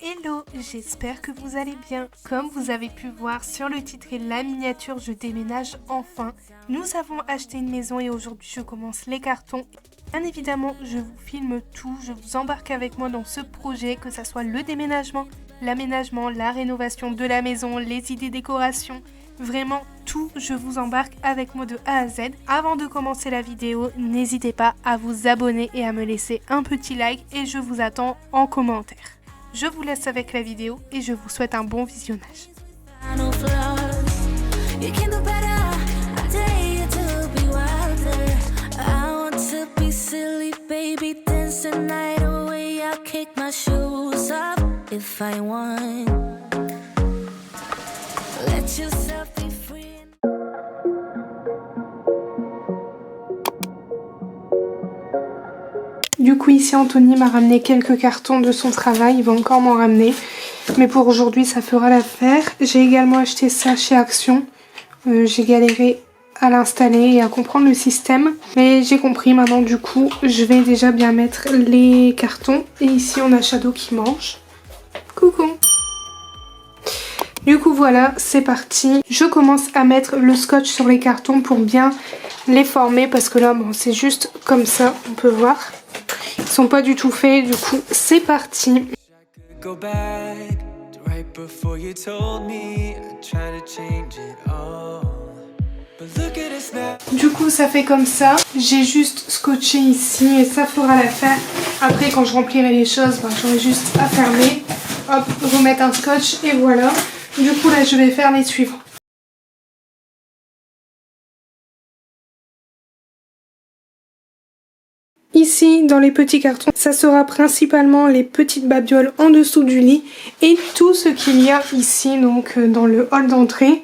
Hello, j'espère que vous allez bien. Comme vous avez pu voir sur le titre et la miniature, je déménage enfin. Nous avons acheté une maison et aujourd'hui je commence les cartons. Bien évidemment, je vous filme tout, je vous embarque avec moi dans ce projet, que ce soit le déménagement, l'aménagement, la rénovation de la maison, les idées décoration. Vraiment tout, je vous embarque avec moi de A à Z. Avant de commencer la vidéo, n'hésitez pas à vous abonner et à me laisser un petit like et je vous attends en commentaire. Je vous laisse avec la vidéo et je vous souhaite un bon visionnage. Du coup ici Anthony m'a ramené quelques cartons de son travail, il va encore m'en ramener. Mais pour aujourd'hui ça fera l'affaire. J'ai également acheté ça chez Action. J'ai galéré à l'installer et à comprendre le système. Mais j'ai compris maintenant, du coup je vais déjà bien mettre les cartons. Et ici on a Shadow qui mange. Coucou. Du coup voilà, c'est parti. Je commence à mettre le scotch sur les cartons pour bien les former. Parce que là bon, c'est juste comme ça, on peut voir. Ils sont pas du tout faits, du coup c'est parti. Du coup ça fait comme ça. J'ai juste scotché ici et ça fera l'affaire. Après quand je remplirai les choses, ben, j'aurai juste à fermer. Hop, remettre un scotch et voilà. Du coup là je vais faire les suivants. Ici, dans les petits cartons, ça sera principalement les petites babioles en dessous du lit et tout ce qu'il y a ici, donc dans le hall d'entrée.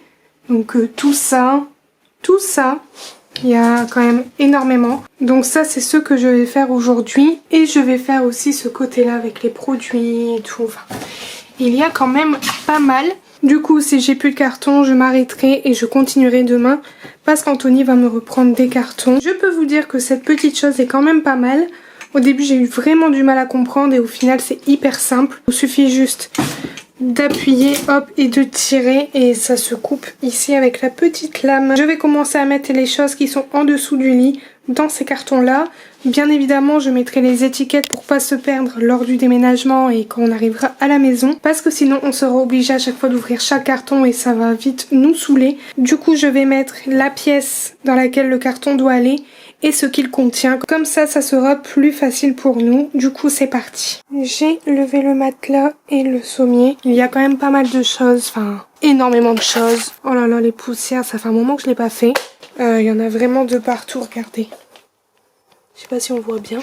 Donc tout ça, il y a quand même énormément. Donc ça, c'est ce que je vais faire aujourd'hui. Et je vais faire aussi ce côté-là avec les produits et tout. Enfin, il y a quand même pas mal. Du coup, si j'ai plus de cartons, je m'arrêterai et je continuerai demain parce qu'Anthony va me reprendre des cartons. Je peux vous dire que cette petite chose est quand même pas mal. Au début, j'ai eu vraiment du mal à comprendre et au final, c'est hyper simple. Il suffit juste d'appuyer, hop, et de tirer et ça se coupe ici avec la petite lame. Je vais commencer à mettre les choses qui sont en dessous du lit dans ces cartons là. Bien évidemment je mettrai les étiquettes pour pas se perdre lors du déménagement et quand on arrivera à la maison, parce que sinon on sera obligé à chaque fois d'ouvrir chaque carton et ça va vite nous saouler. Du coup je vais mettre la pièce dans laquelle le carton doit aller et ce qu'il contient, comme ça ça sera plus facile pour nous. Du coup c'est parti. J'ai levé le matelas et le sommier. Il y a quand même pas mal de choses, enfin énormément de choses. Oh là là, les poussières, ça fait un moment que je l'ai pas fait. Il y en a vraiment de partout, regardez. Je sais pas si on voit bien.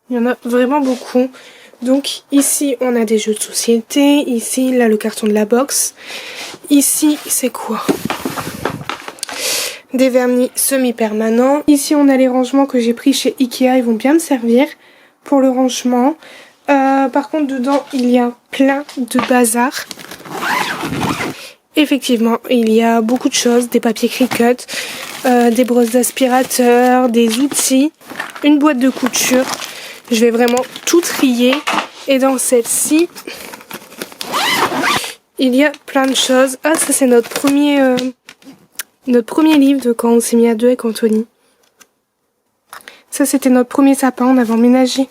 Il y en a vraiment beaucoup. Donc ici on a des jeux de société. Ici là le carton de la box. Ici c'est quoi? Des vernis semi-permanents. Ici on a les rangements que j'ai pris chez Ikea. Ils vont bien me servir pour le rangement. Par contre dedans il y a plein de bazar. Effectivement, il y a beaucoup de choses, des papiers Cricut, des brosses d'aspirateur, des outils, une boîte de couture. Je vais vraiment tout trier. Et dans celle-ci, il y a plein de choses. Ah, ça c'est notre premier livre de quand on s'est mis à deux avec Anthony. Ça c'était notre premier sapin, on avait emménagé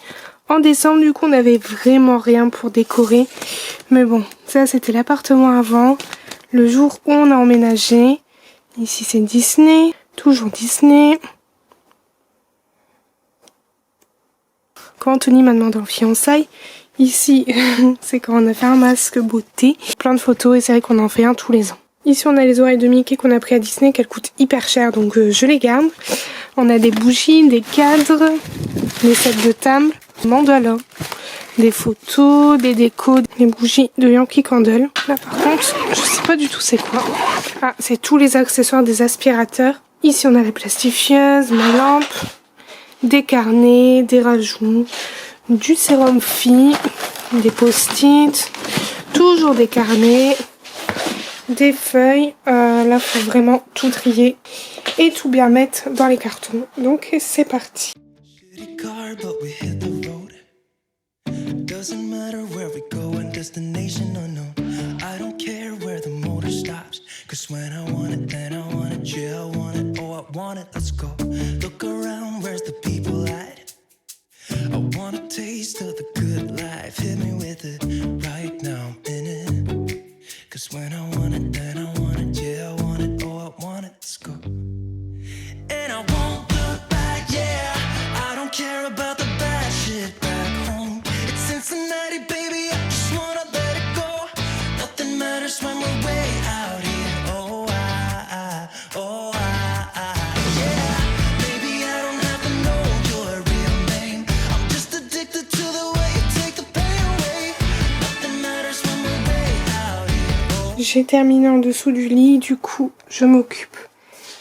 en décembre, du coup on n'avait vraiment rien pour décorer. Mais bon, ça c'était l'appartement avant. Le jour où on a emménagé, ici c'est Disney, toujours Disney. Quand Anthony m'a demandé en fiançailles, ici c'est quand on a fait un masque beauté. Plein de photos et c'est vrai qu'on en fait un tous les ans. Ici on a les oreilles de Mickey qu'on a pris à Disney, qu'elles coûtent hyper cher donc je les garde. On a des bougies, des cadres, des sets de table, mandala. Des photos, des décos, des bougies de Yankee Candle. Là par contre, je sais pas du tout c'est quoi. Ah, c'est tous les accessoires des aspirateurs. Ici on a la plastifieuse, ma lampe, des carnets, des rajouts, du sérum fille, des post-it, toujours des carnets, des feuilles. Là faut vraiment tout trier et tout bien mettre dans les cartons. Donc c'est parti. doesn't matter where we go and destination unknown. I don't care where the motor stops, cause when I want it, then I want it. Yeah, I want it, oh I want it, let's go. Look around, where's the people at? I want a taste of the good life. Hit me with it right now, I'm in it. Cause when I want it, then I want it. Yeah, I want it, oh I want it, let's go. And I won't look back, yeah. I don't care about the bad shit back home. It's Cincinnati, baby, I just wanna let it go. Nothing matters when we're way out here. Oh, yeah. Maybe I don't have to know your real name. I'm just addicted to the way you take the pain away. Nothing matters when we're way out here. J'ai terminé en dessous du lit, du coup je m'occupe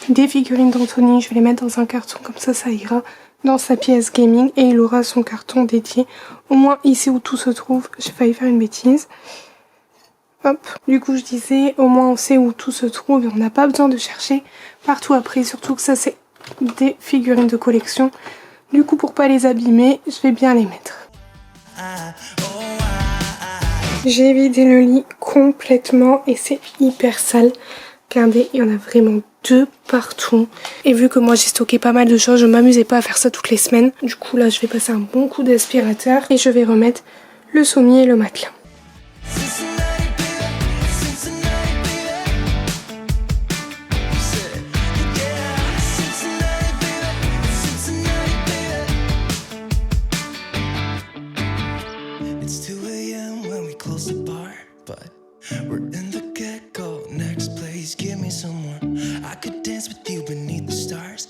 des figurines d'Anthony. Je vais les mettre dans un carton, comme ça ira dans sa pièce gaming et il aura son carton dédié. Au moins ici où tout se trouve, j'ai failli faire une bêtise. Hop, du coup je disais, au moins on sait où tout se trouve et on n'a pas besoin de chercher partout après, surtout que ça c'est des figurines de collection. Du coup pour pas les abîmer, je vais bien les mettre. J'ai vidé le lit complètement et c'est hyper sale. Regardez, il y en a vraiment 2 partout. Et vu que moi j'ai stocké pas mal de choses, je m'amusais pas à faire ça toutes les semaines. Du coup là je vais passer un bon coup d'aspirateur et je vais remettre le sommier et le matelas.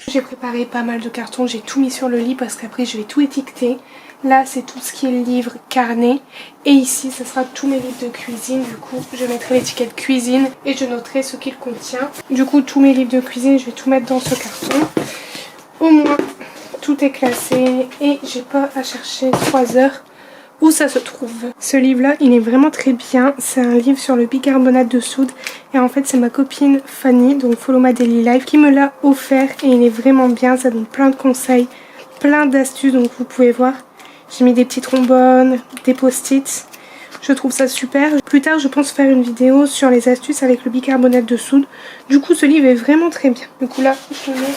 J'ai préparé pas mal de cartons, j'ai tout mis sur le lit parce qu'après je vais tout étiqueter. Là c'est tout ce qui est livre, carnet. Et ici ça sera tous mes livres de cuisine. Du coup je mettrai l'étiquette cuisine et je noterai ce qu'il contient. Du coup tous mes livres de cuisine je vais tout mettre dans ce carton. Au moins tout est classé et j'ai pas à chercher 3 heures où ça se trouve. Ce livre-là, il est vraiment très bien. C'est un livre sur le bicarbonate de soude. Et en fait, c'est ma copine Fanny, donc Follow My Daily Life, qui me l'a offert. Et il est vraiment bien. Ça donne plein de conseils, plein d'astuces. Donc vous pouvez voir, j'ai mis des petits trombones, des post-it. Je trouve ça super. Plus tard, je pense faire une vidéo sur les astuces avec le bicarbonate de soude. Du coup, ce livre est vraiment très bien. Du coup, là, je le mets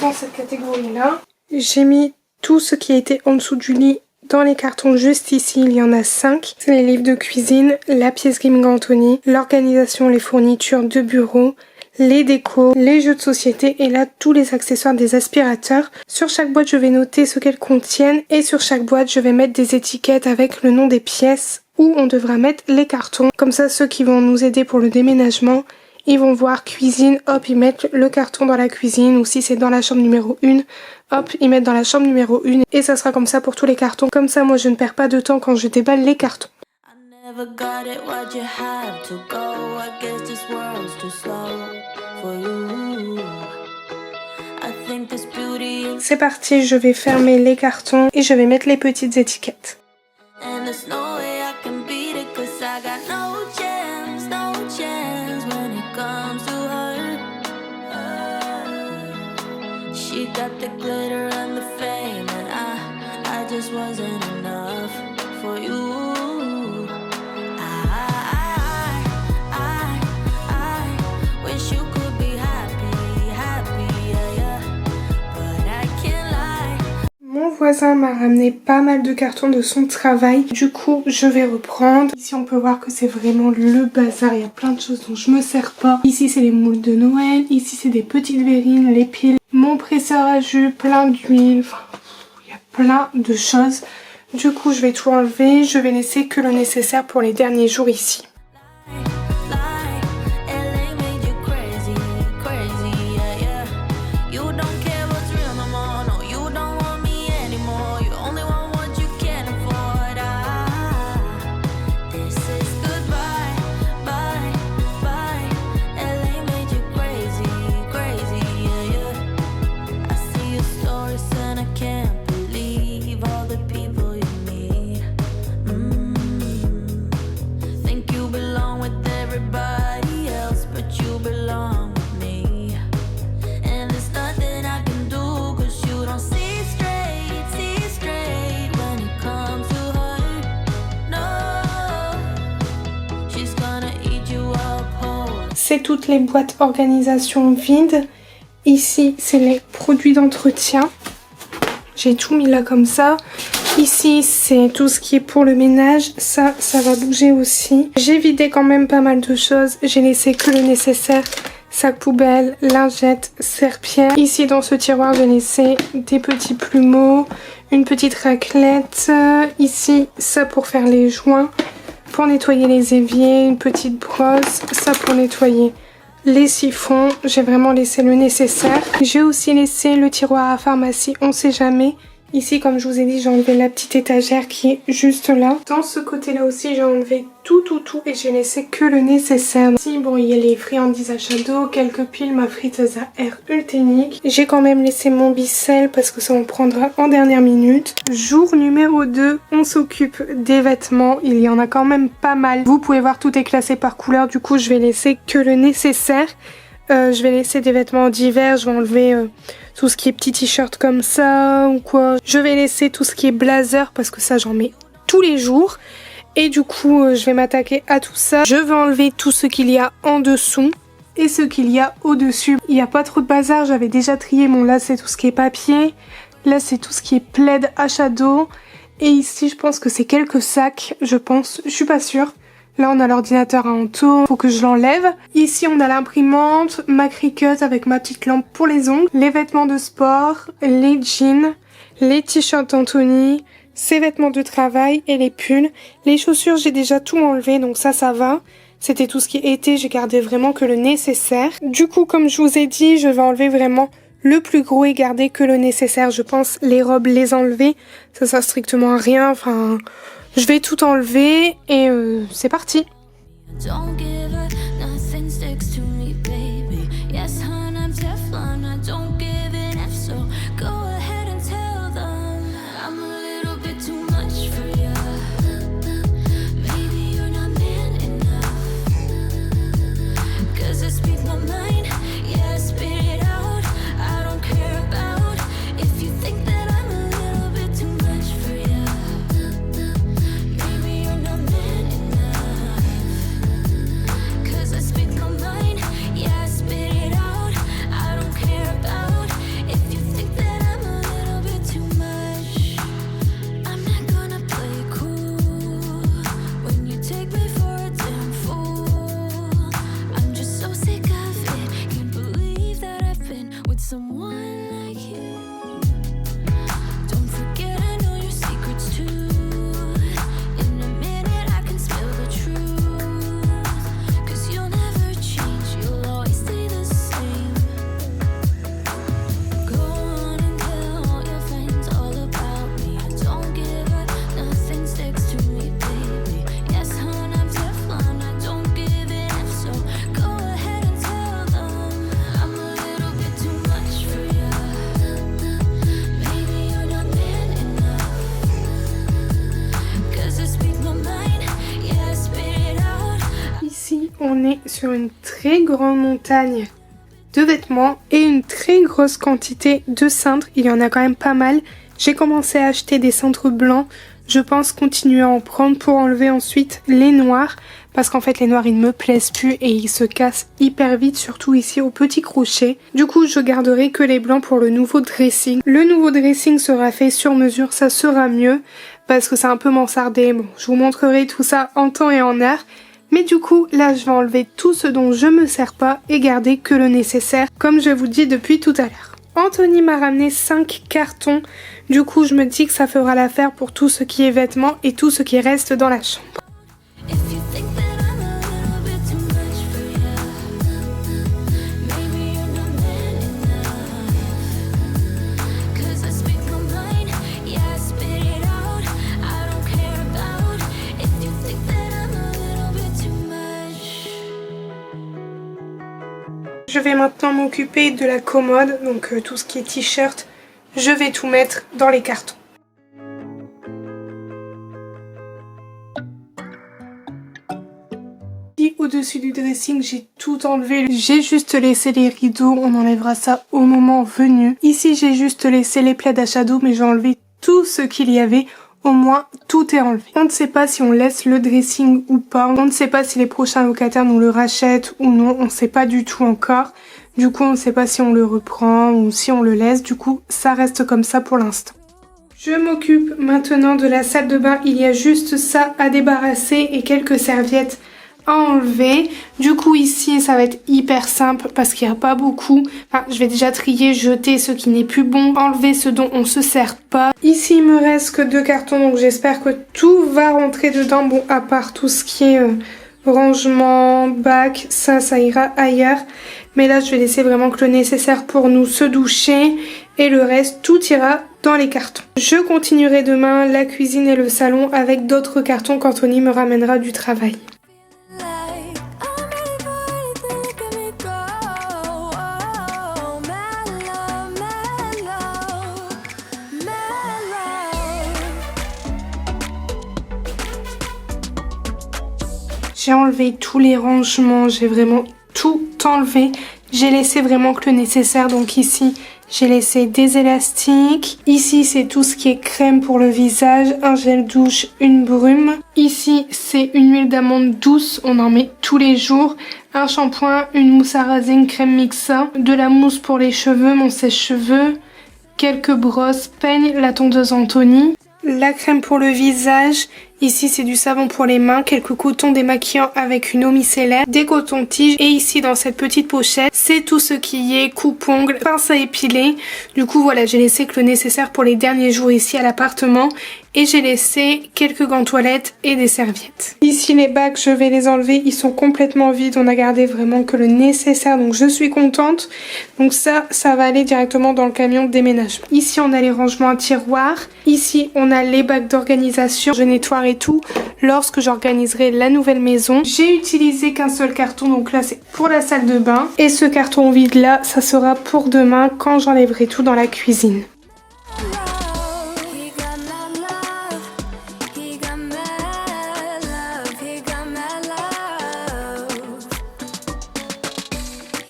dans cette catégorie-là. J'ai mis tout ce qui a été en dessous du lit dans les cartons juste ici, il y en a 5. C'est les livres de cuisine, la pièce gaming Anthony, l'organisation, les fournitures de bureau, les décos, les jeux de société et là tous les accessoires des aspirateurs. Sur chaque boîte je vais noter ce qu'elles contiennent et sur chaque boîte je vais mettre des étiquettes avec le nom des pièces où on devra mettre les cartons. Comme ça ceux qui vont nous aider pour le déménagement, ils vont voir cuisine, hop ils mettent le carton dans la cuisine ou si c'est dans la chambre numéro 1, hop ils mettent dans la chambre numéro 1 et ça sera comme ça pour tous les cartons. Comme ça moi je ne perds pas de temps quand je déballe les cartons. C'est parti, je vais fermer les cartons et je vais mettre les petites étiquettes. Got the glitter and the fame and I just wasn't enough for you. I wish you could be happy, yeah, but I can't lie. Mon voisin m'a ramené pas mal de cartons de son travail. Du coup, je vais reprendre. Ici, on peut voir que c'est vraiment le bazar. Il y a plein de choses dont je me sers pas. Ici, c'est les moules de Noël. Ici, c'est des petites verrines, les piles. Mon presseur à jus, plein d'huile, enfin, il y a plein de choses. Du coup, je vais tout enlever. Je vais laisser que le nécessaire pour les derniers jours ici. Think you laissé toutes les boîtes organisation vides. Ici, c'est les produits d'entretien. J'ai tout mis là comme ça. Ici, c'est tout ce qui est pour le ménage. Ça va bouger aussi. J'ai vidé quand même pas mal de choses. J'ai laissé que le nécessaire. Sac poubelle, lingette, serpillère. Ici, dans ce tiroir, j'ai laissé des petits plumeaux, une petite raclette. Ici, ça pour faire les joints. Pour nettoyer les éviers, une petite brosse. Ça pour nettoyer les siphons. J'ai vraiment laissé le nécessaire. J'ai aussi laissé le tiroir à pharmacie, on sait jamais. Ici, comme je vous ai dit, j'ai enlevé la petite étagère qui est juste là. Dans ce côté-là aussi, j'ai enlevé tout et j'ai laissé que le nécessaire. Ici, bon, il y a les friandises à Shadow, quelques piles, ma friteuse à air Ultenic. J'ai quand même laissé mon Bicel parce que ça on prendra en dernière minute. Jour numéro 2, on s'occupe des vêtements. Il y en a quand même pas mal. Vous pouvez voir, tout est classé par couleur. Du coup, je vais laisser que le nécessaire. Je vais laisser des vêtements d'hiver, je vais enlever tout ce qui est petit t-shirt comme ça ou quoi. Je vais laisser tout ce qui est blazer parce que ça j'en mets tous les jours. Et du coup je vais m'attaquer à tout ça. Je vais enlever tout ce qu'il y a en dessous et ce qu'il y a au-dessus. Il n'y a pas trop de bazar, j'avais déjà trié. Bon là c'est tout ce qui est papier. Là c'est tout ce qui est plaid à Shadow. Et ici je pense que c'est quelques sacs, je pense, je suis pas sûre. Là, on a l'ordinateur à Anto, faut que je l'enlève. Ici, on a l'imprimante, ma Cricut avec ma petite lampe pour les ongles, les vêtements de sport, les jeans, les t-shirts Anthony, ses vêtements de travail et les pulls. Les chaussures, j'ai déjà tout enlevé, donc ça va. C'était tout ce qui était, j'ai gardé vraiment que le nécessaire. Du coup, comme je vous ai dit, je vais enlever vraiment le plus gros et garder que le nécessaire. Je pense les robes, les enlever, ça sert strictement à rien, enfin... Je vais tout enlever et c'est parti. On est sur une très grande montagne de vêtements et une très grosse quantité de cintres. Il y en a quand même pas mal. J'ai commencé à acheter des cintres blancs. Je pense continuer à en prendre pour enlever ensuite les noirs. Parce qu'en fait les noirs ils ne me plaisent plus et ils se cassent hyper vite, surtout ici au petit crochet. Du coup je garderai que les blancs pour le nouveau dressing. Le nouveau dressing sera fait sur mesure, ça sera mieux. Parce que c'est un peu mansardé. Bon, je vous montrerai tout ça en temps et en heure. Mais du coup, là, je vais enlever tout ce dont je me sers pas et garder que le nécessaire, comme je vous dis depuis tout à l'heure. Anthony m'a ramené 5 cartons. Du coup, je me dis que ça fera l'affaire pour tout ce qui est vêtements et tout ce qui reste dans la chambre. Je vais maintenant m'occuper de la commode, donc tout ce qui est t-shirt, je vais tout mettre dans les cartons. Au-dessus du dressing, j'ai tout enlevé. J'ai juste laissé les rideaux, on enlèvera ça au moment venu. Ici, j'ai juste laissé les plaids à Shadow, mais j'ai enlevé tout ce qu'il y avait Au moins, tout est enlevé. On ne sait pas si on laisse le dressing ou pas. On ne sait pas si les prochains locataires nous le rachètent ou non. On ne sait pas du tout encore. Du coup, on ne sait pas si on le reprend ou si on le laisse. Du coup, ça reste comme ça pour l'instant. Je m'occupe maintenant de la salle de bain. Il y a juste ça à débarrasser et quelques serviettes à enlever. Du coup ici ça va être hyper simple parce qu'il n'y a pas beaucoup. Enfin, je vais déjà trier, jeter ce qui n'est plus bon, enlever ce dont on se sert pas. Ici il me reste que 2 cartons donc j'espère que tout va rentrer dedans. Bon, à part tout ce qui est rangement, bac, ça ira ailleurs. Mais là je vais laisser vraiment que le nécessaire pour nous se doucher et le reste tout ira dans les cartons. Je continuerai demain la cuisine et le salon avec d'autres cartons quand Tony me ramènera du travail. J'ai enlevé tous les rangements, j'ai vraiment tout enlevé. J'ai laissé vraiment que le nécessaire, donc ici j'ai laissé des élastiques. Ici c'est tout ce qui est crème pour le visage, un gel douche, une brume. Ici c'est une huile d'amande douce, on en met tous les jours. Un shampoing, une mousse à raser, une crème mixa, de la mousse pour les cheveux, mon sèche-cheveux, quelques brosses, peignes, la tondeuse Anthony. La crème pour le visage, ici c'est du savon pour les mains, quelques cotons démaquillants avec une eau micellaire, des cotons-tiges et ici dans cette petite pochette, c'est tout ce qui est coupe-ongles, pince à épiler. Du coup voilà, j'ai laissé que le nécessaire pour les derniers jours ici à l'appartement et j'ai laissé quelques gants toilettes et des serviettes. Ici les bacs, je vais les enlever, ils sont complètement vides, on a gardé vraiment que le nécessaire donc je suis contente. Donc ça va aller directement dans le camion de déménagement. Ici on a les rangements à tiroirs, ici on a les bacs d'organisation, je nettoierai tout lorsque j'organiserai la nouvelle maison. J'ai utilisé qu'un seul carton, donc là c'est pour la salle de bain et ce carton vide là, ça sera pour demain quand j'enlèverai tout dans la cuisine.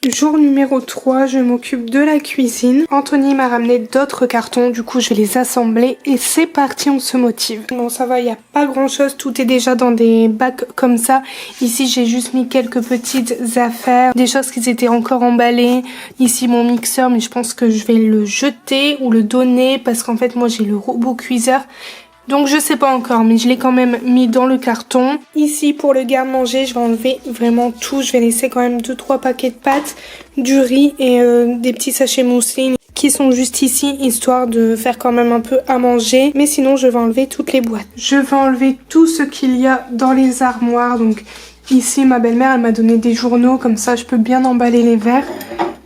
Jour numéro 3, je m'occupe de la cuisine. Anthony m'a ramené d'autres cartons, du coup je vais les assembler et c'est parti, on se motive. Bon ça va, il n'y a pas grand chose, tout est déjà dans des bacs comme ça. Ici j'ai juste mis quelques petites affaires, des choses qui étaient encore emballées. Ici mon mixeur, mais je pense que je vais le jeter ou le donner parce qu'en fait moi j'ai le robot cuiseur. Donc je sais pas encore, mais je l'ai quand même mis dans le carton. Ici pour le garde-manger, je vais enlever vraiment tout. Je vais laisser quand même 2-3 paquets de pâtes, du riz et des petits sachets mousseline qui sont juste ici, histoire de faire quand même un peu à manger. Mais sinon je vais enlever toutes les boîtes. Je vais enlever tout ce qu'il y a dans les armoires. Donc ici ma belle-mère elle m'a donné des journaux, comme ça je peux bien emballer les verres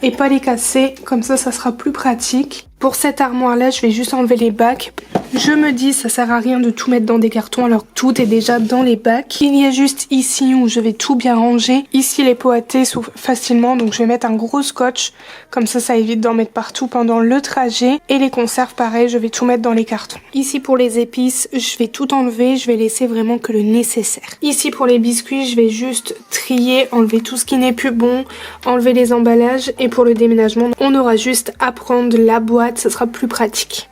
et pas les casser, comme ça sera plus pratique. Pour cette armoire là je vais juste enlever les bacs. Je me dis ça sert à rien de tout mettre dans des cartons alors que tout est déjà dans les bacs. Il y a juste ici où je vais tout bien ranger. Ici les pots à thé s'ouvrent facilement donc je vais mettre un gros scotch. Comme ça évite d'en mettre partout pendant le trajet. Et les conserves pareil, je vais tout mettre dans les cartons. Ici pour les épices, je vais tout enlever. Je vais laisser vraiment que le nécessaire. Ici pour les biscuits, je vais juste trier, enlever tout ce qui n'est plus bon, enlever les emballages. Et pour le déménagement, on aura juste à prendre la boîte, ça sera plus pratique.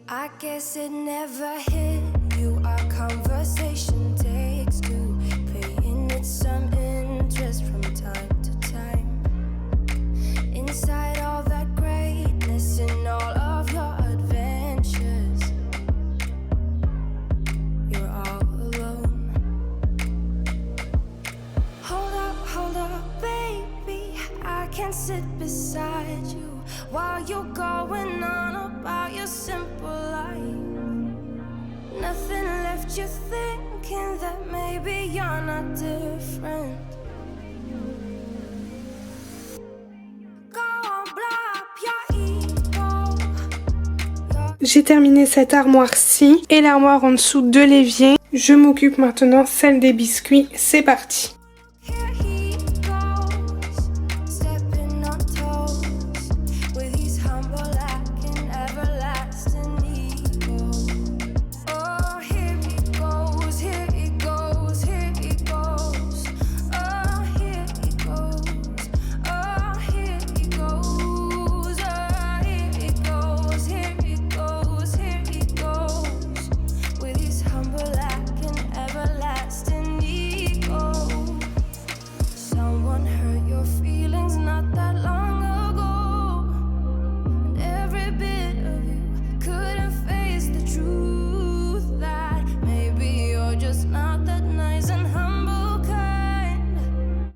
I guess it never hit you. Our conversation takes two, paying it some interest from time to time. Inside all that greatness and all of your adventures, you're all alone. Hold up, baby. I can sit beside you while you're going on about your simple life. Nothing left you thinking that maybe you're not different. Go on, blow up your ego. J'ai terminé cette armoire-ci et l'armoire en dessous de l'évier. Je m'occupe maintenant celle des biscuits. C'est parti.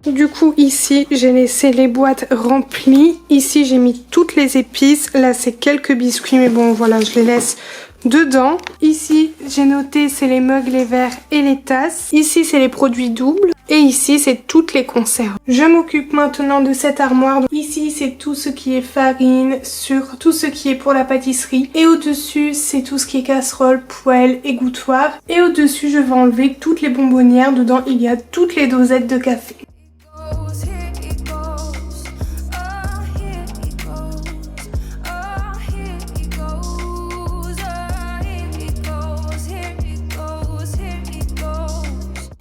Du coup ici j'ai laissé les boîtes remplies. Ici j'ai mis toutes les épices. Là c'est quelques biscuits mais bon voilà je les laisse dedans. Ici j'ai noté c'est les mugs, les verres et les tasses. Ici c'est les produits doubles. Et ici c'est toutes les conserves. Je m'occupe maintenant de cette armoire. Ici c'est tout ce qui est farine, sucre, tout ce qui est pour la pâtisserie. Et au-dessus c'est tout ce qui est casserole, poêle, égouttoir. Et au-dessus je vais enlever toutes les bonbonnières. Dedans il y a toutes les dosettes de café.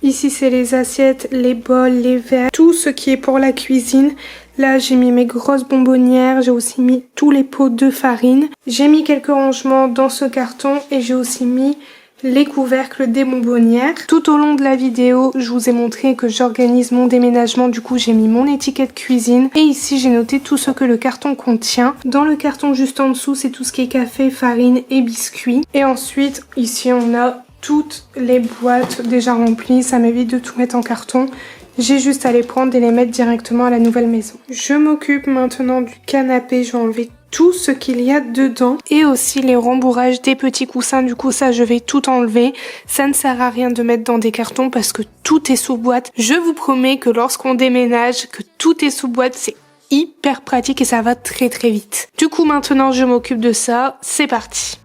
Ici c'est les assiettes, les bols, les verres, tout ce qui est pour la cuisine. Là j'ai mis mes grosses bonbonnières, j'ai aussi mis tous les pots de farine. J'ai mis quelques rangements dans ce carton et j'ai aussi mis les couvercles des bonbonnières. Tout au long de la vidéo, je vous ai montré que j'organise mon déménagement. Du coup, j'ai mis mon étiquette cuisine. Et ici, j'ai noté tout ce que le carton contient. Dans le carton juste en dessous, c'est tout ce qui est café, farine et biscuits. Et ensuite, ici, on a toutes les boîtes déjà remplies. Ça m'évite de tout mettre en carton. J'ai juste à les prendre et les mettre directement à la nouvelle maison. Je m'occupe maintenant du canapé. Je vais enlever tout ce qu'il y a dedans et aussi les rembourrages des petits coussins. Du coup ça je vais tout enlever. Ça ne sert à rien de mettre dans des cartons parce que tout est sous boîte. Je vous promets que lorsqu'on déménage, que tout est sous boîte, c'est hyper pratique et ça va très très vite. Du coup maintenant je m'occupe de ça. C'est parti.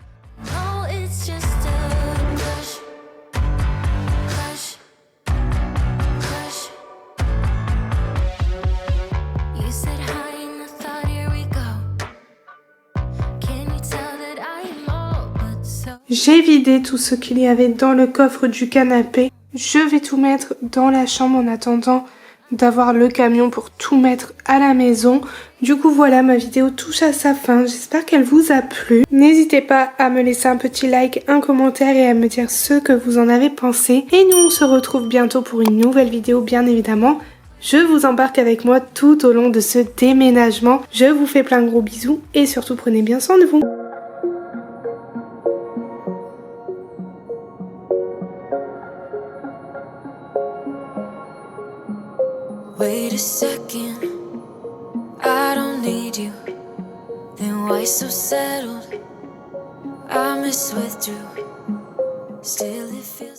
J'ai vidé tout ce qu'il y avait dans le coffre du canapé. Je vais tout mettre dans la chambre en attendant d'avoir le camion pour tout mettre à la maison. Du coup voilà, ma vidéo touche à sa fin. J'espère qu'elle vous a plu. N'hésitez pas à me laisser un petit like, un commentaire et à me dire ce que vous en avez pensé. Et nous on se retrouve bientôt pour une nouvelle vidéo bien évidemment. Je vous embarque avec moi tout au long de ce déménagement. Je vous fais plein de gros bisous et surtout prenez bien soin de vous. Wait a second, I don't need you. Then why so settled? I miss withdrew. Still it feels